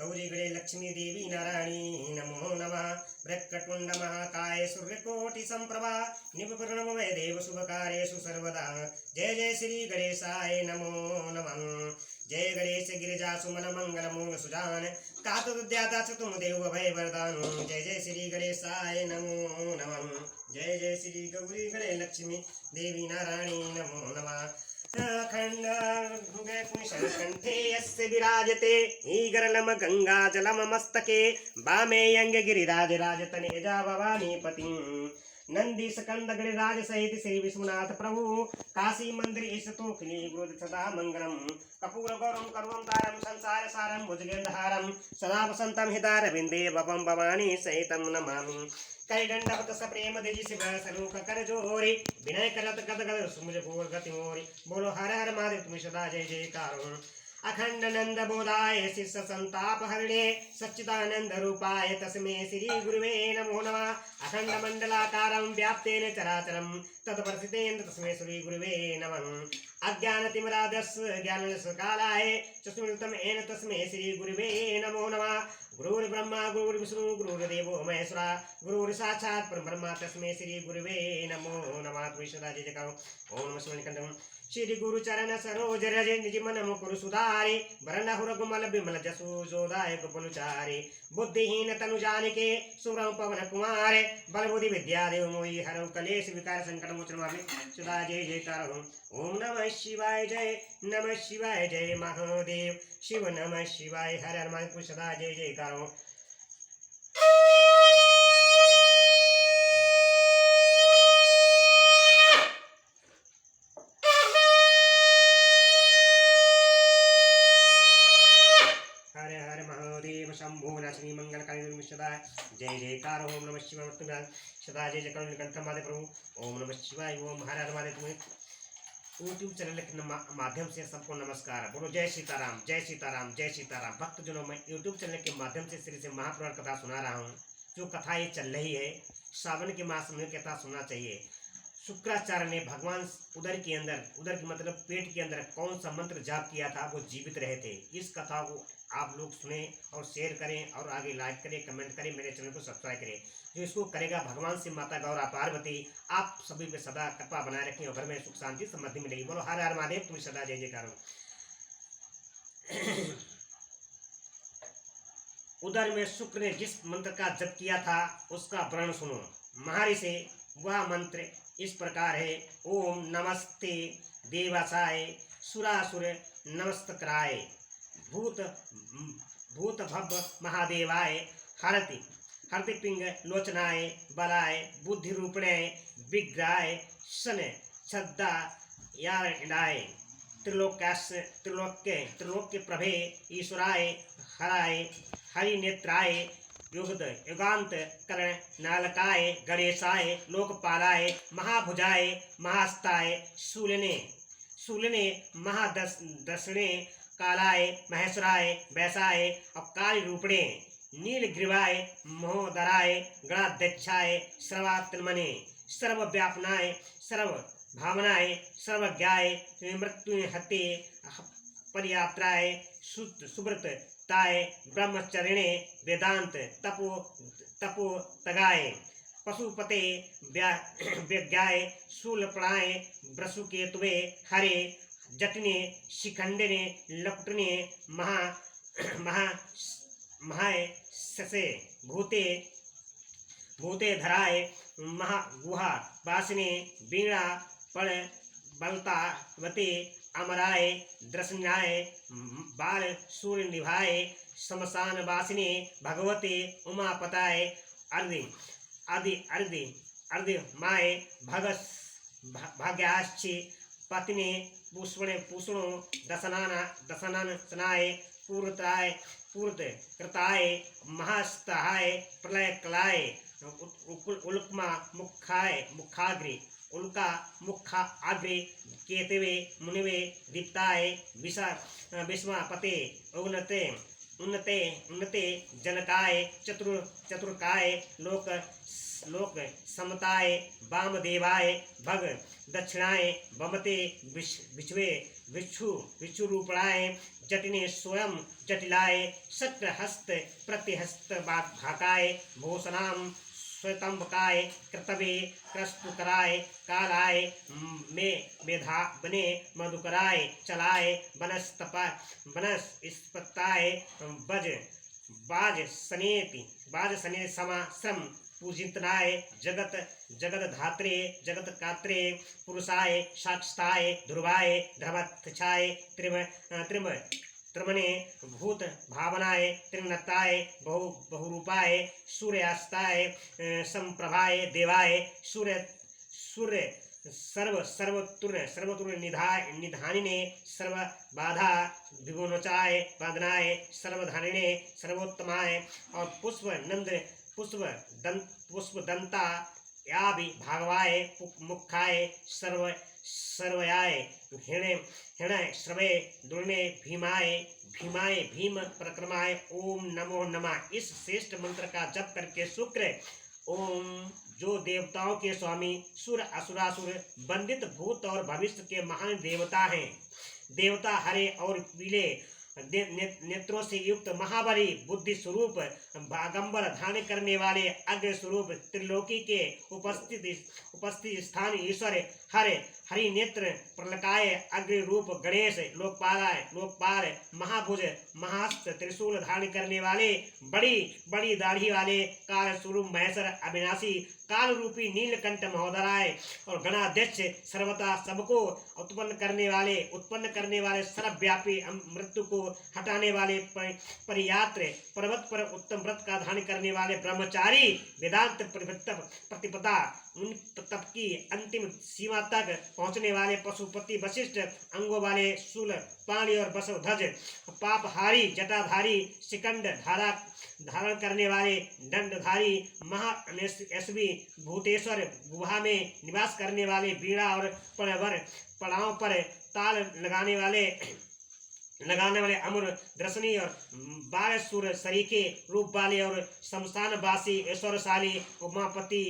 गौरी गणे लक्ष्मी देवी नारायणी नमो नमः। वक्रतुंड महाकाय सूर्यकोटि संप्रभा निर्विघ्नं कुरु देव शुभकार्येषु सर्वदा। जय जय श्री गणेशाय नमो नमः। जय गणेश गिरिजा सुमन मंगल मूल सुजान कातुद्याता तुम देव भय वरदान। जय जय श्री गणेशाय नमो नमः। जय जय श्री गौरी गणे लक्ष्मी देवी नारायणी नमो नमः। अखंड कंठे यस्य विराजते ईगरलम गंगाजलम मस्तके वामे अंग गिरिराज राजतनेजा भवानी पति। नंदी स्कंद गिरिराज सहित श्री विश्वनाथ प्रभु काशी मंदिर ईशतो खिली गुरु सदा मंगलम। कपूर गौरम कर्वम तारम संसार सारम भुजगेंद्रहारम सदा वसंतम हितारविंदे भवम भवानी सहितम नमामि। कई दंडवत सप्रेम देजी शिव सलोक कर जोरी विनय करत गद गद सुमुझ घोर गति मोरी। बोलो हर हर महादेव तुम सदा जय जयकार। अखंड नंद बोधाय शिष्य संताप हरणे सच्चिदानंद रूपाय तस्मै श्री गुरुवे नमो नमः। अखंड मंडलाकारं व्याप्तेन चराचरं तत्प्रसिद्धेन तस्मै श्री गुरुवे नमः। अज्ञानतिमिरादस्य ज्ञानरसकालाय चतुर्तम एन तस्मै श्री गुरुवे नमो नमः। गुरुर्ब्रह्मा गुरुर्विष्णु गुरुर्देवो महेश्वरा गुरुर्साक्षात् परब्रह्म तस्मै श्री गुरुवे नमो नमः। सदा जय जयकार। ओम नमः शिवाय। श्री गुरु चरण सरोज रज निज मन मुकुर सुधारे वरण रघुमल बिमल जसु जोदाय गोपलुचारे। बुद्धिहीन तनु जानिके सुरम पवन कुमार बल बुद्धि विद्या देव मोहि हरौ कलेश विकार संकट मोचन सदा जय जयकार। ओम नमः शिवाय जय महादेव शिव नमः शिवाय हर हर महादेव सदा जय जयकार। शंभो नरसिंह मंगल काली सदा जय जयकार। ओम नमः शिवाय सदा जय जयकार। निकंठ महादेव प्रभु ओम नमः शिवाय। ओम हर हर महादेव। यूट्यूब चैनल के माध्यम से सबको नमस्कार। बोलो जय सीताराम जय सीताराम जय सीताराम। भक्तजनों, मैं यूट्यूब चैनल के माध्यम से श्री से महापुराण कथा सुना रहा हूँ। जो कथा ये चल रही है, सावन के मास में कथा सुनना चाहिए। शुक्राचार्य ने भगवान उदर के अंदर, उदर की मतलब पेट के अंदर कौन सा मंत्र जाप किया था, वो जीवित रहे थे। इस कथा को आप लोग सुने और शेयर करें और आगे लाइक करें, कमेंट करें, मेरे चैनल को सब्सक्राइब करें। जो इसको करेगा भगवान से माता गौरा पार्वती आप सभी पे सदा कृपा बनाए रखें और घर में सुख शांति समृद्धि मिलेगी। बोलो हर हर महादेव तुम सदा जय जयकार। उदर में शुक्र ने जिस मंत्र का जप किया था उसका वर्णन सुनो। महर्षि वह मंत्र इस प्रकार है। ओम नमस्ते देवासाय सुरासुर नमस्काराय भूत भूत भव महादेवाय हरति हरति पिंग लोचनाय बलाय बुद्धि रूपणे विग्राय सन श्रद्धा याय त्रिलोक्य प्रभे ईश्वराय हराय हरि नेत्राय युगद युगांत करण नालकाय गणेशाय लोकपालाय महाभुजाय महास्ताय शूलने महादर्शने कालाय महेश्वराय वैसाय अवकाल रूपणे नीलग्रीवाय महोदराय गणाध्यक्षाय सर्वात्मने सर्वव्यापनाय सर्वभावनाय सर्वज्ञाय मृत्युहते परियात्राय सुव्रतताय ब्रह्मचर्यणे वेदांत तपो तगाय पशुपते व्यज्ञाय शूलप्राय वसुकेतुवे हरे जटने शिखंडने लपटने महाय ससे भूते धराय महागुहा वासिने वीणा पड़ बलतावते अमराय दर्शनाय बाल सूर्य निभाए शमशान वासिने भगवते उमापताय अर्धि माय भाग्याश्चि पत्नी पूषणो दशनान सनाय पूर्त कृताय महास्तहाय प्रलय कलाय उल्कमा मुखाग्रे उल्का मुखा अग्रे केतवे मुनिवे दीप्ताय विस्मापते उन्नते जनकाय चतुर्काय लोक समताय वामदेवाय भग दक्षिणाय बमते विश्वे विक्षु रूपणाय जटिने स्वयं जटिलाय शक्रहस्त प्रतिहस्त भाकाय भूषणाम स्वतंबकाय कृतवे क्रस्तुकराय कालाय मेधा बने मधुकराय चलाय बनस्पताय बाज सने समा श्रम पूजितनाय जगत धात्रे जगत कात्रे पुरुषाय साक्षताय ध्रुवाय धर्मच्छाय त्रिमणे भूत भावनाय त्रिनताय बहुरूपाय सूर्यास्ताय संप्रभाय देवाय सूर्य सर्वतुर निधानिने सर्व बाधा विगुणचाय वादनाय सर्वधारिणे सर्वोत्तमाय और पुष्पदंता याभि भागवाय मुखाय सर्वयाय हृणय श्रवे दुर्णे भीमाय भीम प्रक्रमाय ओम नमो नमः। इस श्रेष्ठ मंत्र का जप करके शुक्र ओम जो देवताओं के स्वामी सुर असुरासुर बंदित भूत और भविष्य के महान देवता हैं, देवता हरे और पीले नेत्रों से युक्त महाबली बुद्धि स्वरूप बागंबर धारण करने वाले अग्र स्वरूप त्रिलोकी के उपस्थित स्थान ईश्वर हरि नेत्र प्रलकाय अग्र रूप गणेश लोकपाल महाभुज महास्त त्रिशूल धारण करने वाले बड़ी दाढ़ी वाले काल स्वरूप महेश्वर अविनाशी काल रूपी नीलकंठ महोदराय और गणाध्यक्ष सर्वथा सबको उत्पन्न करने वाले सर्वव्यापी मृत्यु को हटाने वाले परियात्र पर्वत पर उत्तम व्रत का धारण करने वाले ब्रह्मचारी वेदांत प्रतिपदा उन तप की अंतिम सीमा तक पहुंचने वाले पशुपति वशिष्ठ अंगों वाले शूल पाणी और बसवध्वज पापहारी जटाधारी शिखंड धारण करने वाले दंडधारी महायशवी भूतेश्वर गुहा में निवास करने वाले बीड़ा और पड़ाव पर ताल लगाने वाले अमर दर्शनी और बालसूर सरीके रूप वाले और शमशानवासी ऐश्वर्यशाली उमापति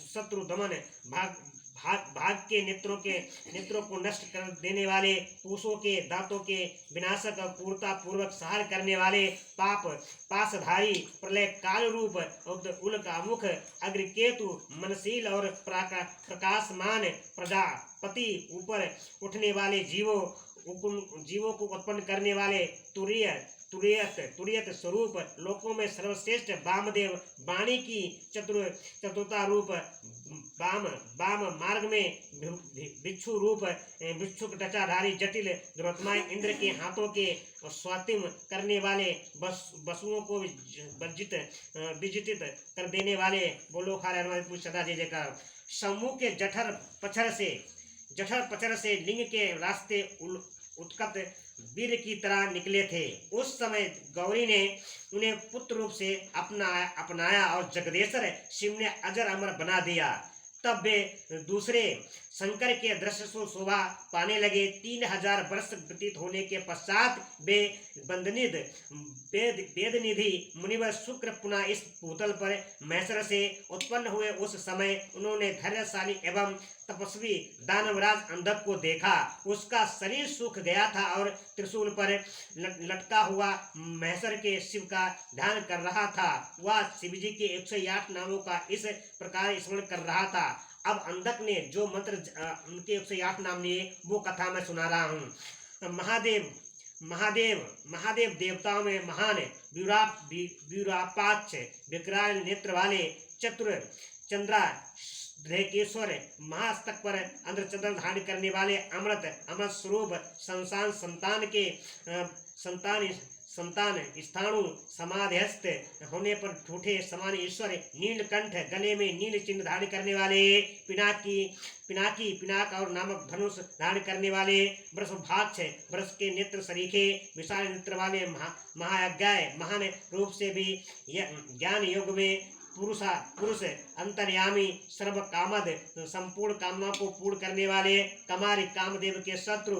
शत्रु दमन भाग के नेत्रों को नष्ट कर देने वाले पूषों के दांतों के विनाशक और पूर्णता पूर्वक सहार करने वाले पासधारी प्रलय काल रूप उल का मुख अग्रकेतु मनशील और प्रकाशमान प्रजापति ऊपर उठने वाले जीवों को उत्पन्न करने वाले तुर्यत स्वरूप लोकों में सर्वश्रेष्ठ वामदेव वाणी की चतुरता रूप वाम मार्ग में भिक्षु टचाधारी जटिल दुरात्माएं इंद्र के हाथों के स्वातिम करने वाले वसुओं को विजित कर देने वाले बोलो खारे सदा जय जयकार। समूह के जठर पचर से लिंग के रास्ते उत्कट वीर की तरह निकले थे। उस समय गौरी ने उन्हें पुत्र रूप से अपनाया और जगदेश्वर शिव ने अजर अमर बना दिया। तब वे दूसरे शंकर के दृश्य से शोभा पाने लगे। 3000 वर्ष व्यतीत होने के पश्चात वे वेदनिधि मुनिवर शुक्र पुनः इस भूतल पर महेश्वर से उत्पन्न हुए। उस समय उन्होंने धैर्यशाली एवं तपस्वी दानवराज अंधक को देखा। उसका शरीर सूख गया था और त्रिशूल पर लटका हुआ महेश्वर के शिव का ध्यान कर रहा था। वह शिवजी के 108 नामों का इस प्रकार स्मरण कर रहा था। अब अंधक ने जो मंत्र उनके 108 नाम लिए वो कथा मैं सुना रहा हूँ। महादेव देवताओं में महान विरापाक्ष विकराल नेत्र वाले चतुर चंद्रेश्वर महास्तक पर अंध्रचंद्र धारण करने वाले अमृत स्वरूप संतान स्थाणु समाध्यस्थ होने पर ठूठे समान ईश्वर नीलकंठ गले में नील चिन्ह धारण करने वाले पिनाक और नामक धनुष धारण करने वाले वृषभाक्ष वृष के नेत्र सरीखे विशाल नेत्र वाले महायज्ञाय महान रूप से भी ज्ञान योग में पुरुष अंतर्यामी सर्व कामद संपूर्ण कामनाओं को पूर्ण करने वाले कमारी कामदेव के शत्रु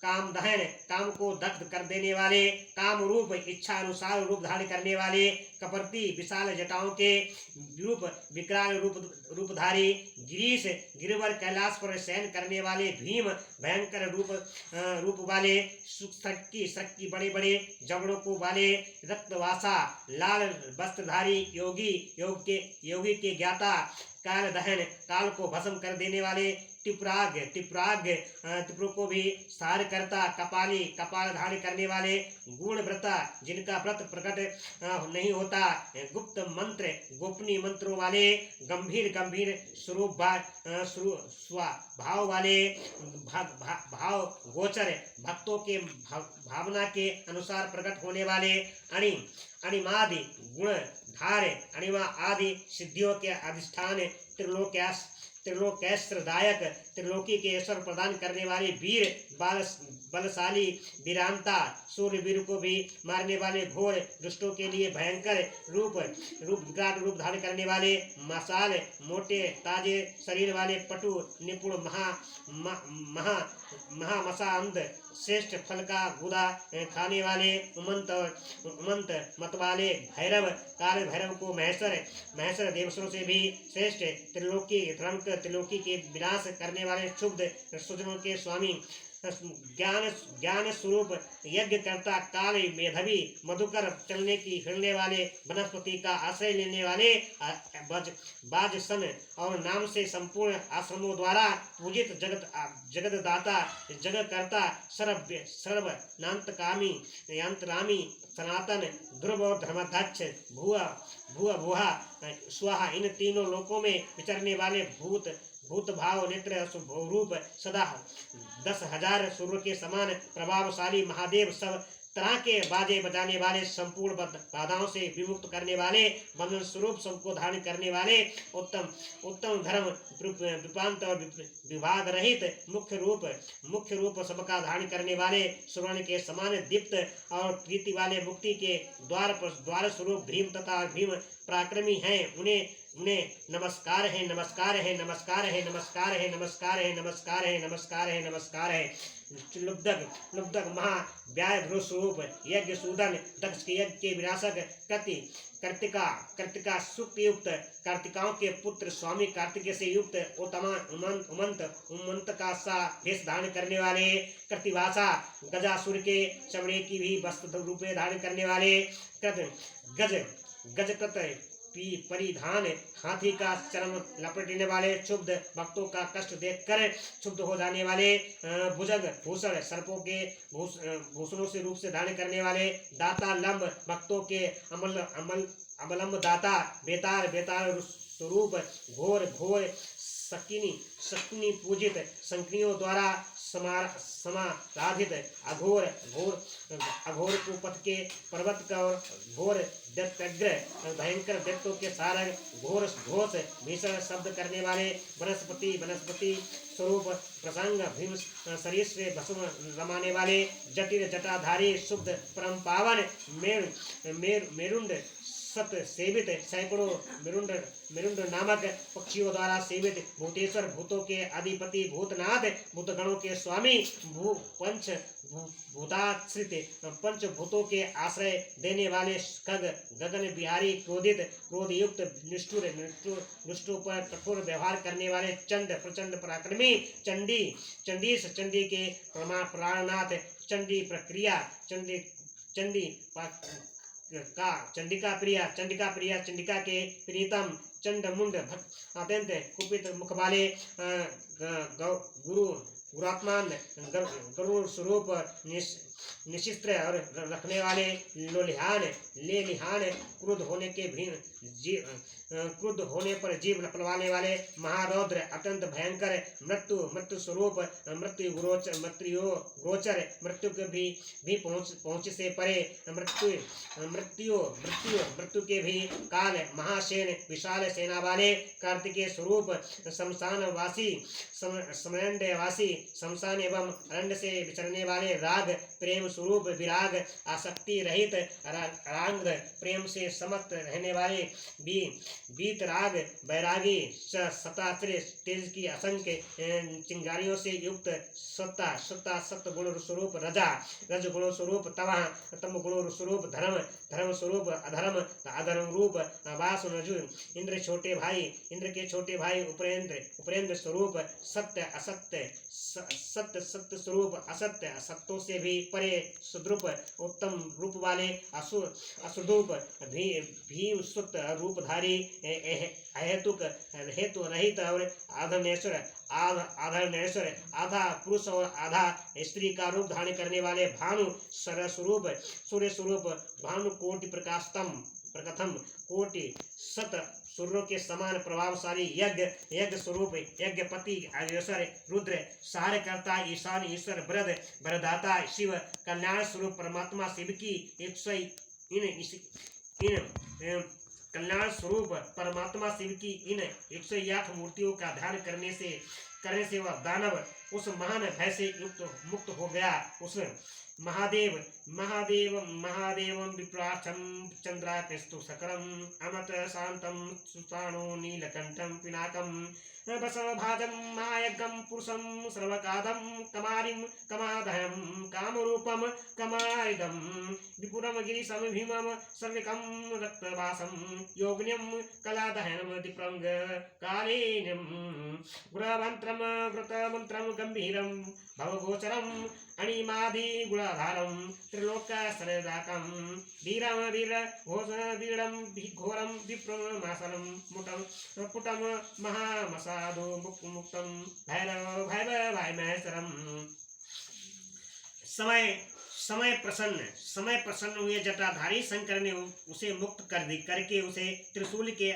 काम दहन, काम को दग्ध कर देने वाले, काम रूप इच्छा अनुसार रूप धारण करने वाले, कपर्ती विशाल जटाओं के रूप विकराल रूपधारी, गिरीश गिरिवर कैलाश पर शयन करने वाले, भीम भयंकर रूप वाले, शक्ति बड़े बड़े जबड़ों को वाले, रक्तवासा लाल वस्त्रधारी, योगी के ज्ञाता, काल दहन काल को भस्म कर देने वाले, त्रिपुर को भी सार करता, कपाली कपाल धारण करने वाले, गुण व्रता जिनका व्रत प्रकट नहीं होता, गुप्त मंत्र गोपनीय मंत्रों वाले, गंभीर स्वरूप भाव वाले, भाव गोचर भक्तों के भावना के अनुसार प्रकट होने वाले, अणिमादि गुण धारे, अणिमा आदि सिद्धियों के अधिष्ठान, त्रिलोकेश्वरदायक त्रिलोकी के ईश्वर प्रदान करने वाले, वीर बलशाली वीरांता, सूर्यवीर को भी मारने वाले, घोर दुष्टों के लिए भयंकर विराट रूप धारण करने वाले, मसाल मोटे ताजे शरीर वाले, पटु निपुण महामसांध श्रेष्ठ फल का गुदा खाने वाले, उमंत मत वाले, भैरव काल भैरव को महेश्वर देवसरों से भी श्रेष्ठ, त्रिलोकी के विनाश करने वाले, क्षुब्ध सुजनों के स्वामी, ज्ञान स्वरूप यज्ञ करता, काल मेधावी, मधुकर चलने की हिलने वाले, वनस्पति का आश्रय लेने वाले, बाजसन और नाम से संपूर्ण आश्रमों द्वारा पूजित, जगत दाता जगत करता, सर्व नांतकामी यंत्रामी, सनातन ध्रुव और धर्माध्यक्ष, भुआ स्वाहा, इन तीनों लोकों में विचरने वाले, भूत भाव नेत्र रूप सदा 10,000 सूर्य के समान प्रभावशाली महादेव, सब तरह के बाजे बजाने वाले, संपूर्ण बाधाओं से विमुक्त करने वाले, बंधन स्वरूप सबको धारण करने वाले, उत्तम धर्म विपांत और विभाग रहित, मुख्य रूप सबका धारण करने वाले, सुवर्ण के समान दीप्त और प्रीति वाले, मुक्ति के द्वार स्वरूप भीम तथा भीम पराक्रमी हैं, उन्हें नमस्कार है, नमस्कार है, नमस्कार है, नमस्कार है, नमस्कार है, नमस्कार है, नमस्कार है, नमस्कार है। लुब्धक महाव्याय स्वरूप यज्ञ सूदन, दक्ष के यज्ञ के विनाशक, कर्तिका सुक्त युक्त, कार्तिकाओं के पुत्र, स्वामी कार्तिकेय से युक्त, उमंत का सा भेष धारण करने वाले, कृतिवासा गजासुर के चमड़े की भी वस्त्र रूपे धारण करने वाले, गजकृत परिधान, हाथी का चर्म लपेटने वाले, क्षुब्ध भक्तों का कष्ट देखकर क्षुब्ध हो जाने वाले, भुजग भूषण सर्पों के भूषणों से रूप से धारण करने वाले, दाता लंब भक्तों के अमलम्ब दाता, बेतार स्वरूप, घोर शक्तिनी पूजित, संक्रियों द्वारा समाराधित, अघोर कुपथ के पर्वत का घोर दैत्यग्र, भयंकर दैत्यों के सारंग, घोर घोष भीषण शब्द करने वाले, वनस्पति स्वरूप प्रसंग, भीम शरीर से भस्म रमाने वाले, जटिल जटाधारी, शुद्ध परम पावन, मेरुंड सत सेवित, सैकड़ों मेरुंड नामक पक्षियों द्वारा सेवित, भूतेश्वर भूतों के अधिपति, भूतनाथ भूतगणों के स्वामी, भूताश्रित पंचभूतों के आश्रय देने वाले, खग गगन बिहारी, क्रोध युक्त, निष्ठुर पर कठोर व्यवहार करने वाले, चंड प्रचंड पराक्रमी, चंडी के प्राणनाथ, चंडिका प्रिया के प्रीतम, चंडमुंड अत्यंत कुपित मुख वाले, गुरुआत्मान, गरुड़ स्वरूप, निशिस्त्र और रखने वाले, लेलिहान, क्रुद्ध होने पर जीव नपलवाने वाले, महारौद्र अत्यंत भयंकर, मृत्यु स्वरूप, मृत्यु गोचर, मृत्यु के भी पहुँच से परे, मृत्यु के भी काल, महासेन विशाल सेना वाले, कार्तिकेय स्वरूप, शमशानवासी, शमशान एवं अरण्य से विचरने वाले, राग प्रेम स्वरूप विराग आसक्ति रहित रांग प्रेम से समस्त रहने वाले बीत राग वैरागी सतात्रे तेज की असंख्य चिंगारियों से युक्त सत्ता सत्य गुण स्वरूप रजा रज गुण स्वरूप तम गुण स्वरूप धर्म स्वरूप अधर्म रूप वास रजु इंद्र के छोटे भाई उपेंद्र स्वरूप सत्य सत्य स्वरूप असत्य असत्यों से भी परे सुद्रूप उत्तम रूप वाले असुदूप भी सुत रूपधारी हेतु रहित और आधर्नेश्वर आधा पुरुष और आधा स्त्री का रूप धारण करने वाले भानु स्वरूप सूर्य स्वरूप भानु कोटि प्रकथम कोटि सत सूर्यों के समान प्रभावशाली यज्ञ स्वरूप यज्ञपति अग्रेसर रुद्र सहायकर्ता ईशान ईश्वर वरदाता शिव कल्याण स्वरूप परमात्मा शिव की कल्याण स्वरूप परमात्मा शिव की इन 108 मूर्तियों का ध्यान करने से वह दानव उस महान भय से मुक्त हो गया। उस महादेव विप्राक्षं चंद्राकृष्टु सकरम अमत शांतम सुषाणो नीलकंठम पिनाकम बसभाजं मायगं पुरुषं सर्वकादं कमारिं कमाधयं कामरूपं कमारिदं विपुरं गिरिशं भीमं सर्विकं रक्तवासं योगिनं कलादहनं दिप्रंग कालेनं गुणमन्त्रं व्रतमन्त्रं गंभीरं भवगोचरं अणिमादि गुणाधारं त्रिलोकसरदाकं वीरं घोरं विप्रमासनं पुटं महामसादो मुक्तं भैरवैमहसरं। समय प्रसन्न हुए जटाधारी शंकर ने उसे मुक्त करके उसे त्रिशूल के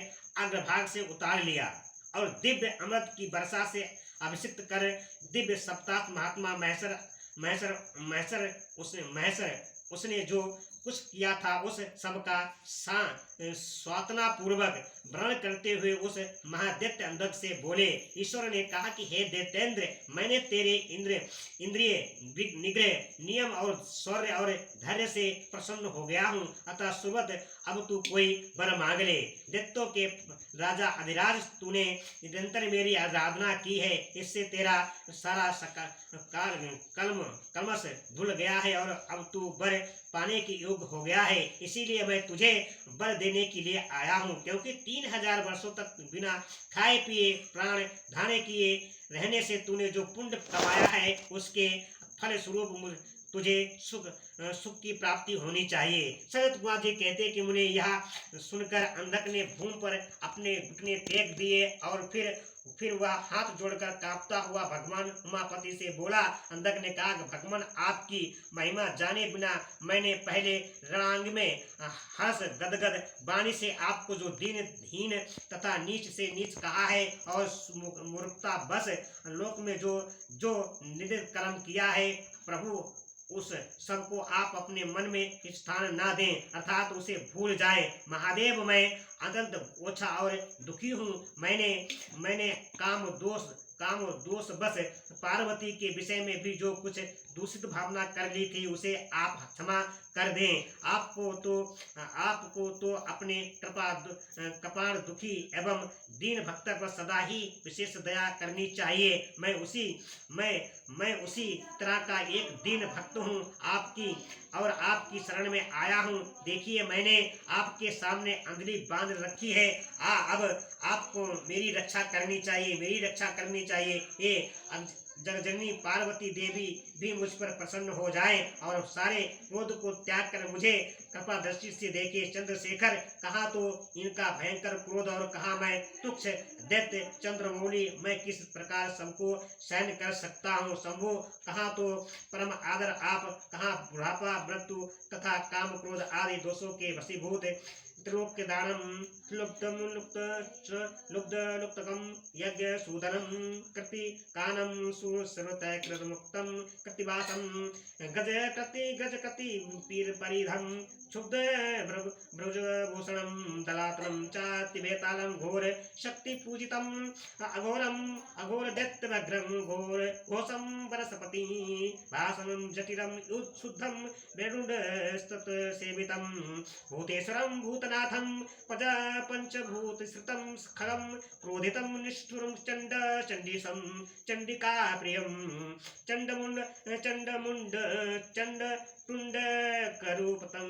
अग्रभाग से उतार लिया और दिव्य अमृत की वर्षा से अभिषिक्त कर दिव्य सप्ताह महात्मा महेश्वर उसने जो कुछ किया था उस सबका स्वातना पूर्वक वर्णन करते हुए उस महादैत्य अंधक से बोले। ईश्वर ने कहा कि हे दैत्येंद्र, मैंने तेरे इंद्रिय निग्रह नियम और शौर्य और धैर्य से प्रसन्न हो गया हूँ, अतः सुबह अब तू कोई वर मांग ले। दैत्यों के राजा अधिराज, तूने निरंतर मेरी आराधना की है, इससे तेरा सारा कलमश धुल गया है और अब तू वर पाने के योग्य हो गया है। इसीलिए मैं तुझे वर देने के लिए आया हूँ, क्योंकि 3000 वर्षों तक बिना खाए पिए प्राण धाने किए रहने से तूने जो पुण्य कमाया है उसके फल स्वरूप तुझे सुख की प्राप्ति होनी चाहिए। शरद कुमार जी कहते कि मुने यह सुनकर अंधक ने भूमि पर अपने घुटने टेक दिए और फिर वह हाथ जोड़कर कांपता हुआ भगवान उमापति से बोला। अंधक ने कहा, भगवान आपकी महिमा जाने बिना मैंने पहले रणांग में हर्ष गदगद वाणी से आपको जो दीन तथा नीच से नीच कहा है और मूर्खता बस लोक में जो निंदित कर्म किया है, प्रभु उस सब को आप अपने मन में स्थान ना दें, अर्थात उसे भूल जाएं। महादेव, मैं अत्यंत ओछा और दुखी हूँ। मैंने काम दोष बस पार्वती के विषय में भी जो कुछ दूषित भावना कर ली थी उसे आप क्षमा कर दें। आपको तो अपने कपाल दुखी एवं दीन भक्त पर सदा ही विशेष दया करनी चाहिए। मैं उसी तरह का एक दीन भक्त हूँ, आपकी शरण में आया हूँ। देखिए, मैंने आपके सामने अंजलि बांध रखी है। अब आपको मेरी रक्षा करनी चाहिए। ये जगजननी पार्वती देवी भी मुझ पर प्रसन्न हो जाए और सारे क्रोध को त्याग कर मुझे कृपा दृष्टि से देखे। चंद्रशेखर, कहा तो इनका भयंकर क्रोध और कहा मैं तुच्छ दैत्य चंद्रमौली, मैं किस प्रकार सबको सहन कर सकता हूँ। शंभु, कहा तो परम आदर आप, कहा बुढ़ापा मृत्यु तथा काम क्रोध आदि दोषों के वशीभूत त्रिलोक के दानम लुप्तकम यज्ञ सूदनम कृति कानम सर्वतः कृत मुक्तम कृतिवासम गज कति पीर परिधम क्षुब्ध ब्रजभूषणं दलातलं चातिवेतालं घोर शक्ति पूजितं अघोर दैत्यव्यग्रं घोर घोषं वरसपति भासनं जटिलं शुद्धं वेणुडस्तत् सेवितं भूतेश्वरं भूतनाथं पंचभूतश्रुतं खगं क्रोधितं निष्ठुरं चण्डीशं चण्डिका प्रियं चण्ड टुंड करूपतम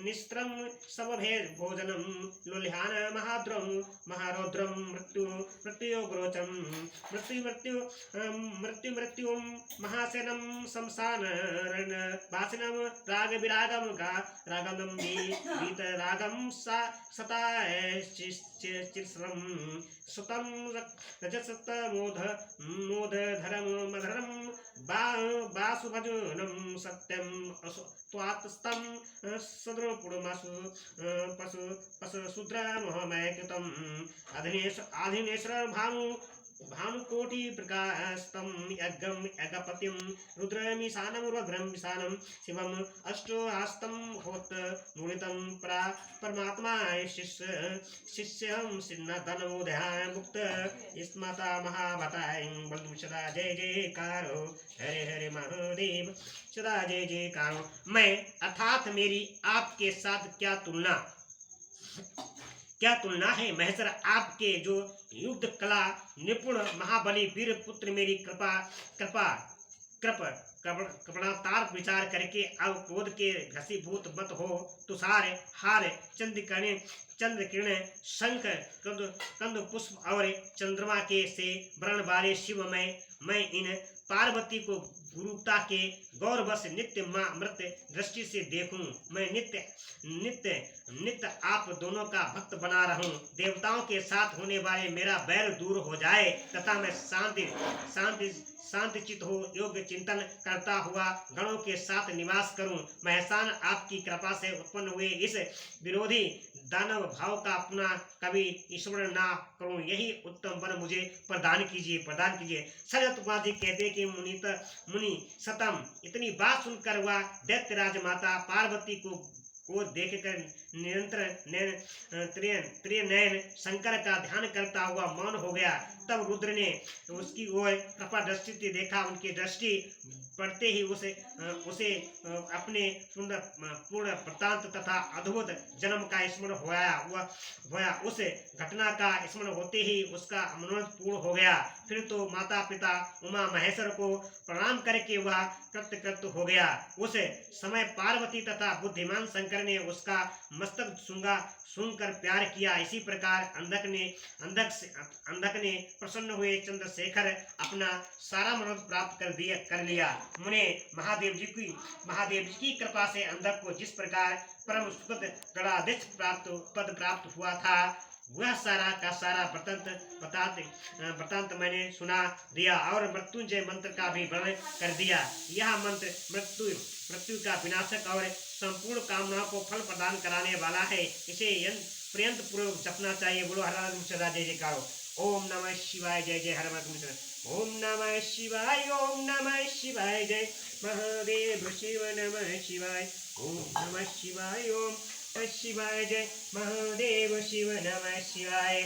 निस्त्रम समभेर्भोजनम लुल्हान महारौद्रम मृत्युग्रोचम मृत्यु महासेनम शमशान वासिनम राग विरागम रागम गीत रागम सता चिरसरम सुतम रजसत मोधरम मधरम वासुभजनम सत्यम त्वात्स्तं सद्रुपुडमासु पशु शूद्र मोहमय कृतम आधिनेश्वर भानुकोटि प्रकाशतं यज्ञं यज्ञपतिं रुद्रमीशानं रुद्रमीशानं शिवम् अष्टहस्तं होत मूलितं परमात्मा शिष्यं सिन्नतनोदयाय मुक्त स्मता महाभताय बलु सदा जय जयकारो हरे हरे महादेव सदा जय जयकारो। मैं अर्थात मेरी आपके साथ क्या तुलना है। महसर आपके जो युद्ध कला निपुण महाबली वीर पुत्र मेरी कृपणातार विचार करके अब क्रोध के घसीभूत मत हो। तुषार हार चंद्र किरण शंख कंद पुष्प और चंद्रमा के से वर्ण वाले शिव मैं इन पार्वती को गुरुता के गौरवश नित्य मृत दृष्टि से देखूं। मैं नित्य आप दोनों का भक्त बना रहूं। देवताओं के साथ होने वाले मेरा बैर दूर हो जाए तथा मैं शांति चित हो योग्य चिंतन करता हुआ गणों के साथ निवास करूं। महसान आपकी कृपा से उत्पन्न हुए इस विरोधी दानव भाव का पुनः कभी स्मरण ना करूं। यही उत्तम वर मुझे प्रदान कीजिए। सजत कुमार जी कहते कि मुनि सतम इतनी बात सुनकर वह दैत्य राजमाता पार्वती को देखकर निरंतर त्रिनयन शंकर का ध्यान करता हुआ मौन हो गया। तब रुद्र ने उसकी ओर कृपा दृष्टि से देखा। उनकी दृष्टि पड़ते ही उसे अपने पूर्ण वृत्तांत तथा अद्भुत जन्म का स्मरण होया। उस घटना का स्मरण होते ही उसका मनोरथ पूर्ण हो गया। फिर तो माता पिता उमा महेश्वर को प्रणाम करके वह कृत हो गया। उस समय पार्वती तथा बुद्धिमान शंकर ने उसका मस्तक सूंघकर प्यार किया। इसी प्रकार अंधक ने प्रसन्न हुए चंद्रशेखर अपना सारा मनोरथ प्राप्त कर लिया। मुने महादेव जी की कृपा से अंधक को जिस प्रकार परम सुखद गणाध्यक्ष पद प्राप्त हुआ था वह सारा का सारा वृत्तांत मैंने सुना दिया और मृत्युंजय मंत्र का भी वर्णन कर दिया। यह मंत्र मृत्यु का विनाशक और संपूर्ण कामनाओं को फल प्रदान कराने वाला है। इसे पर्यंत पूर्वक जपना चाहिए। बोलो हर हर सदा जय जयकारो। ओम नमः शिवाय जय जय हर हर। ओम नमः शिवाय जय महादेव शिव नमः शिवाय। ओम नमः शिवाय ओम शिवाय जय महादेव शिव नमः शिवाय।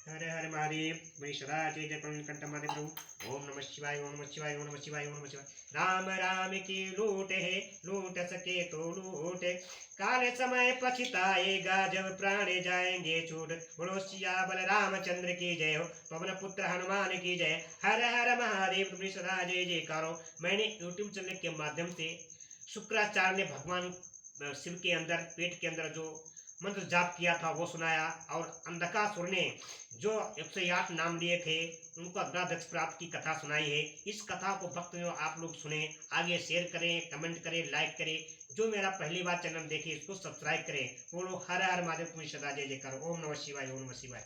हर हर महादेव सदा जय जय कंठ महादेव प्रभु। ओम नमः शिवाय ओम नमः शिवाय ओम नमः शिवाय ओम नमः शिवाय। राम राम की लूट है लूट सके तो लूट काल समय पछताएगा जब प्राण जाएंगे छूट। बोलो सियावर रामचंद्र की जय हो पवन पुत्र हनुमान की जय। हर हर महादेव तुम्हें सदा जय जयकारो। मैंने यूट्यूब चैनल के माध्यम से शुक्राचार्य ने भगवान शिव के अंदर पेट के अंदर जो मंत्र जाप किया था वो सुनाया और अंधकासुर ने जो 108 नाम लिए थे उनको अग्राध्यक्ष प्राप्त की कथा सुनाई है। इस कथा को भक्तों आप लोग सुने, आगे शेयर करें, कमेंट करें, लाइक करें। जो मेरा पहली बार चैनल देखे इसको सब्सक्राइब करें। बोलो हर हर महादेव तुम्हें सदा जय जयकार। ओम नमः शिवाय ओम नमः शिवाय।